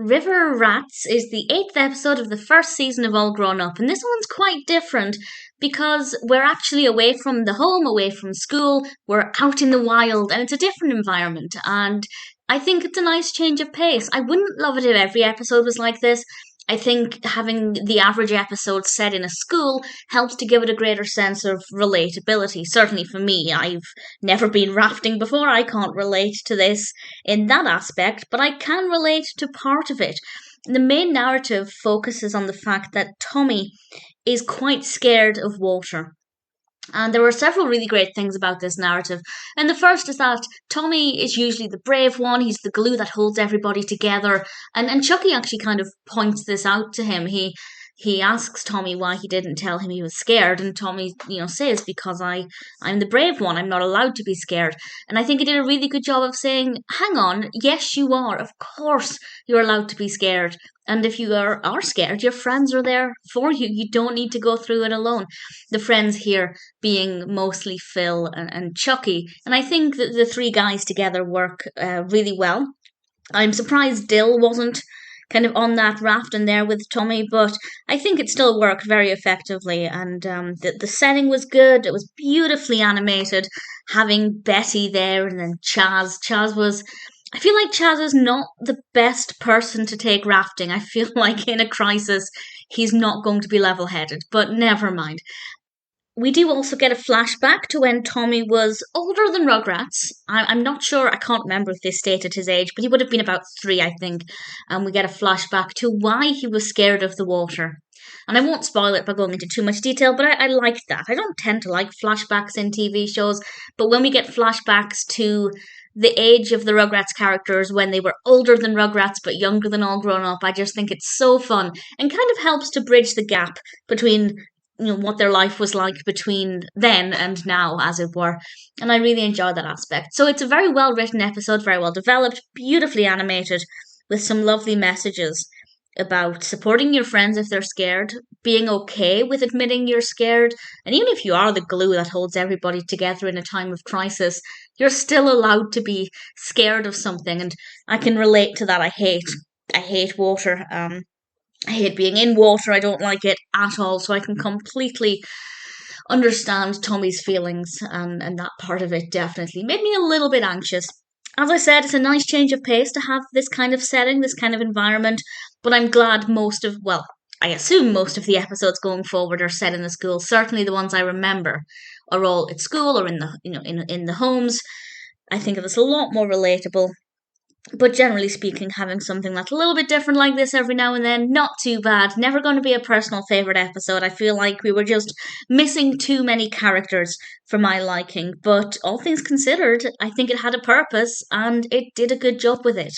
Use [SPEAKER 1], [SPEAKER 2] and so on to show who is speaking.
[SPEAKER 1] River Rats is the eighth episode of the first season of All Grown Up, and this one's quite different because we're actually away from the home, away from school, we're out in the wild, and it's a different environment. And I think it's a nice change of pace. I wouldn't love it if every episode was like this. I think having the average episode set in a school helps to give it a greater sense of relatability. Certainly for me, I've never been rafting before. I can't relate to this in that aspect, but I can relate to part of it. The main narrative focuses on the fact that Tommy is quite scared of water. And there were several really great things about this narrative. And the first is that Tommy is usually the brave one. He's the glue that holds everybody together. And Chuckie actually kind of points this out to him. He asks Tommy why he didn't tell him he was scared, and Tommy, says, because I'm the brave one, I'm not allowed to be scared. And I think he did a really good job of saying, hang on, yes you are, of course you're allowed to be scared. And if you are scared, your friends are there for you. You don't need to go through it alone. The friends here being mostly Phil and Chuckie. And I think that the three guys together work really well. I'm surprised Dill wasn't kind of on that raft and there with Tommy, but I think it still worked very effectively. And the setting was good. It was beautifully animated. Having Betty there and then Chaz. I feel like Chaz is not the best person to take rafting. I feel like in a crisis, he's not going to be level headed, but never mind. We do also get a flashback to when Tommy was older than Rugrats. I'm not sure, I can't remember if they stated his age, but he would have been about 3, I think. And we get a flashback to why he was scared of the water. And I won't spoil it by going into too much detail, but I liked that. I don't tend to like flashbacks in TV shows, but when we get flashbacks to the age of the Rugrats characters when they were older than Rugrats but younger than All Grown Up, I just think it's so fun and kind of helps to bridge the gap between what their life was like between then and now, as it were. And I really enjoy that aspect. So it's a very well written episode, very well developed, beautifully animated, with some lovely messages about supporting your friends if they're scared, being okay with admitting you're scared, and even if you are the glue that holds everybody together in a time of crisis, you're still allowed to be scared of something. And I can relate to that. I hate water. I hate being in water. I don't like it at all. So I can completely understand Tommy's feelings, and that part of it definitely made me a little bit anxious. As I said, it's a nice change of pace to have this kind of setting, this kind of environment, but I'm glad I assume most of the episodes going forward are set in the school. Certainly the ones I remember are all at school or in the in the homes. I think it was a lot more relatable. But generally speaking, having something that's a little bit different like this every now and then, not too bad. Never going to be a personal favourite episode. I feel like we were just missing too many characters for my liking. But all things considered, I think it had a purpose and it did a good job with it.